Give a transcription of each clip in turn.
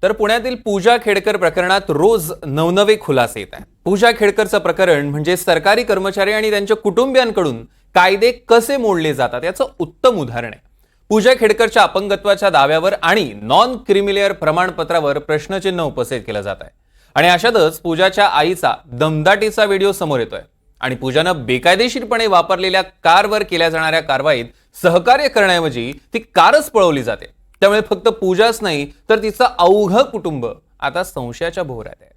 तर पुण्यातील पूजा खेडकर प्रकरणात रोज नवनवे खुलासे येत आहेत। पूजा खेडकरचं प्रकरण म्हणजे सरकारी कर्मचारी आणि त्यांच्या कुटुंबियांकडून कायदे कसे मोडले जातात याचं उत्तम उदाहरण आहे। पूजा खेडकरच्या अपंगत्वाच्या दाव्यावर आणि नॉन क्रिमिलेअर प्रमाणपत्रावर प्रश्नचिन्ह उपस्थित केलं जात आहे आणि अशातच पूजाच्या आईचा दमदाटीचा व्हिडिओ समोर येतोय आणि पूजानं बेकायदेशीरपणे वापरलेल्या कारवर केल्या जाणाऱ्या कारवाईत सहकार्य करण्याऐवजी ती कारच पळवली जाते। त्यामुळे फक्त पूजाच नाही तर तिचं अवघं कुटुंब आता संशयाच्या भोवऱ्यात आहे।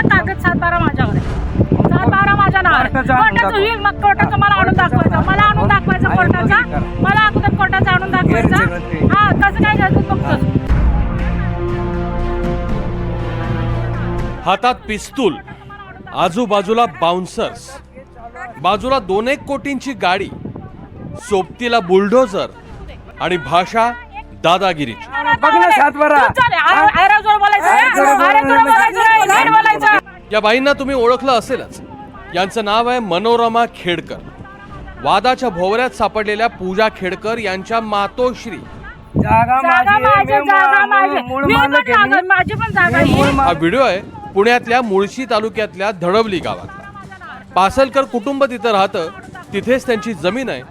कागद 7-12 माझ्यावर आहे, 7-12 माझ्या नावावर कोर्टाचं होईल, मग कोर्टाचं मला आणून दाखवायचं कोर्टाचा, मला अगोदर कोर्टाचा आणून दाखवायचा। हा कसं काय घ्यायचं बघतो। हातात पिस्तूल, आजूबाजूला बाउन्सर्स, बाजूला 2-1 कोटींची गाडी, सोबतीला बुलडोझर आणि भाषा दादागिरीची। या बाईंना तुम्ही ओळखलं असेलच। यांचं नाव आहे मनोरमा खेडकर। वादाच्या भोवऱ्यात सापडलेल्या पूजा खेडकर यांच्या मातोश्री। हा व्हिडिओ आहे पुण्यातल्या मुळशी तालुक्यातल्या धडवली गावातला। पासलकर कुटुंब तिथं राहतं, तिथेच त्यांची जमीन आहे।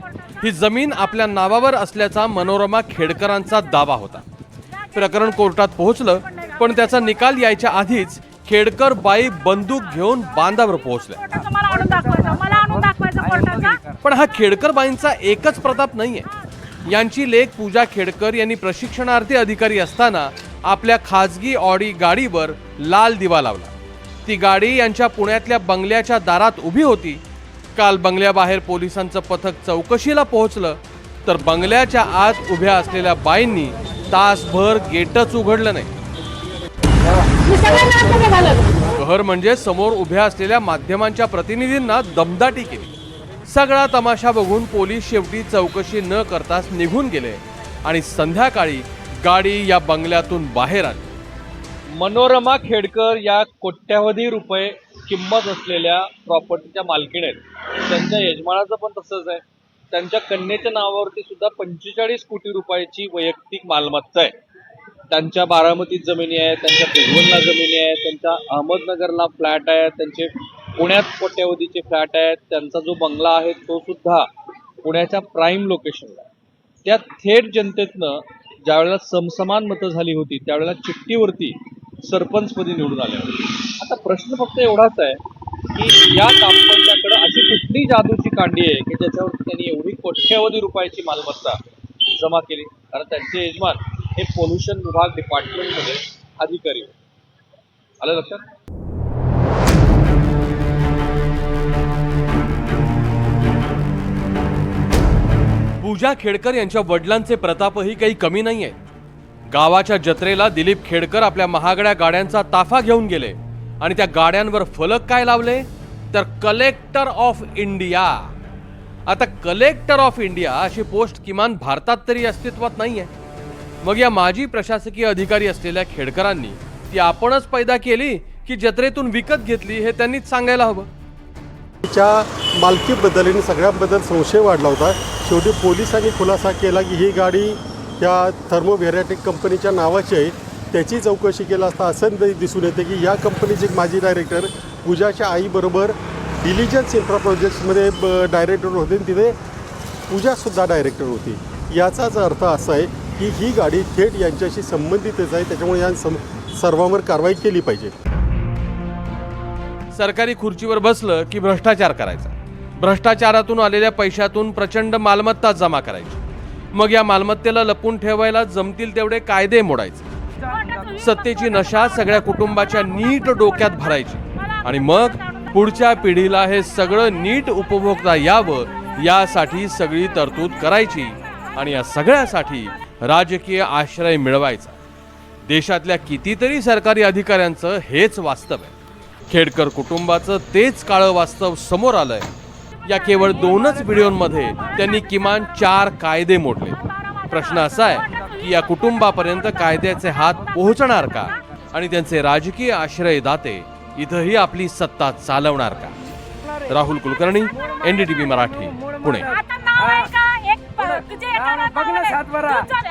ही जमीन आपल्या नावावर असल्याचा मनोरमा खेडकरांचा दावा होता। प्रकरण कोर्टात पोहोचलं, पण त्याचा निकाल यायच्या आधीच खेडकर बाई बंदूक घेऊन बांधावर पोहोचल्या। पण हा खेडकर बाईंचा एकच प्रताप नाहीये। यांची लेक पूजा खेडकर यांनी प्रशिक्षणार्थी अधिकारी असताना आपल्या खाजगी ऑडी गाडीवर लाल दिवा लावला। ती गाडी यांच्या पुण्यातल्या बंगल्याच्या दारात उभी होती। काल बंगल्याबाहेर पोलिसांचं पथक चौकशीला पोहोचलं, तर बंगल्याच्या आत उभ्या असलेल्या बाईंनी तासभर गेटच उघडलं नाही। कहर म्हणजे समोर उभ्या असलेल्या माध्यमांच्या प्रतिनिधींना दमदाटी केली। सगळा तमाशा बघून पोलीस शेवटी चौकशी न करताच निघून गेले आणि संध्याकाळी गाडी या बंगल्यातून बाहेर आली। मनोरमा खेडकर या कोट्यावधी रुपये किंमत असलेल्या प्रॉपर्टीच्या मालकीण आहेत। त्यांच्या यजमानाचं पण तसंच आहे। त्यांच्या कन्येच्या नावावरती सुद्धा 45 कोटी रुपयाची वैयक्तिक मालमत्ता आहे। त्यांच्या बारामतीत जमिनी आहेत, त्यांच्या भिगवणला जमिनी आहेत, त्यांच्या अहमदनगरला फ्लॅट आहे, त्यांचे पुण्यात कोट्यावधीचे फ्लॅट आहेत। त्यांचा जो बंगला आहे तो सुद्धा पुण्याच्या प्राईम लोकेशनला आहे। त्या थेट जनतेतनं ज्यावेळेला समसमान मतं झाली होती त्यावेळेला चिठ्ठीवरती सरपंचपदी निवडून आले होते। आता प्रश्न फक्त एवढाच आहे की या दाम्पत्याकडे अशी कुठली जादूची कांडी आहे की ज्याच्यावरती त्यांनी एवढी कोट्यावधी रुपयाची मालमत्ता जमा केली। कारण त्यांचे यजमान हे पोल्युशन विभाग डिपार्टमेंटमध्ये अधिकारी होते। आलं लक्षात? पूजा खेडकर यांच्या वडिलांचे प्रतापही काही कमी नाही आहेत। गावाच्या जत्रेला दिलीप खेडकर आपल्या महागड्या गाड्यांचा ताफा घेऊन गेले आणि त्या गाड्यांवर फलक काय लावले तर कलेक्टर ऑफ इंडिया। आता कलेक्टर ऑफ इंडिया अशी पोस्ट किमान भारतात तरी अस्तित्वात नाहीये। मग या माजी प्रशासकीय अधिकारी असलेल्या खेडकरांनी ती आपणच पैदा केली की जत्रेतून विकत घेतली हे त्यांनीच सांगायला हवं। तिच्या मालकीबद्दल आणि सगळ्यांबद्दल संशय वाढला होता। शेवटी पोलिसांनी खुलासा केला की ही गाडी या थर्मोव्हेरॅटिक कंपनीच्या नावाची आहे। त्याची चौकशी केला असता असं दिसून येते की या कंपनीचे माजी डायरेक्टर पूजाच्या आईबरोबर डिलिजन्स इन्फ्रा प्रोजेक्ट्समध्ये डायरेक्टर होते आणि तिथे पूजासुद्धा डायरेक्टर होती। याचाच अर्थ असा आहे की ही गाडी थेट यांच्याशी संबंधितच आहे। त्याच्यामुळे या सर्वांवर कारवाई केली पाहिजे। सरकारी खुर्चीवर बसलं की भ्रष्टाचार करायचा, भ्रष्टाचारातून आलेल्या पैशातून प्रचंड मालमत्ता जमा करायची, मग या मालमत्तेला लपून ठेवायला जमतील तेवढे कायदे मोडायचे, सत्तेची नशा सगळ्या कुटुंबाच्या नीट डोक्यात भरायची आणि मग पुढच्या पिढीला हे सगळं नीट उपभोगता यावं यासाठी सगळी तरतूद करायची आणि या सगळ्यासाठी राजकीय आश्रय मिळवायचा। देशातल्या कितीतरी सरकारी अधिकाऱ्यांचं हेच वास्तव आहे। खेडकर कुटुंबाचं तेच काळं वास्तव समोर आलंय। या केवळ 2च व्हिडिओमध्ये त्यांनी किमान 4 कायदे मोडले। प्रश्न असा आहे की या कुटुंबापर्यंत कायद्याचे हात पोहोचणार का आणि त्यांचे राजकीय आश्रयदाते इथंही आपली सत्ता चालवणार का? राहुल कुलकर्णी, NDTV मराठी, पुणे. आता नाव आहे का एक तुझे एका नावावर आहे. तू चल,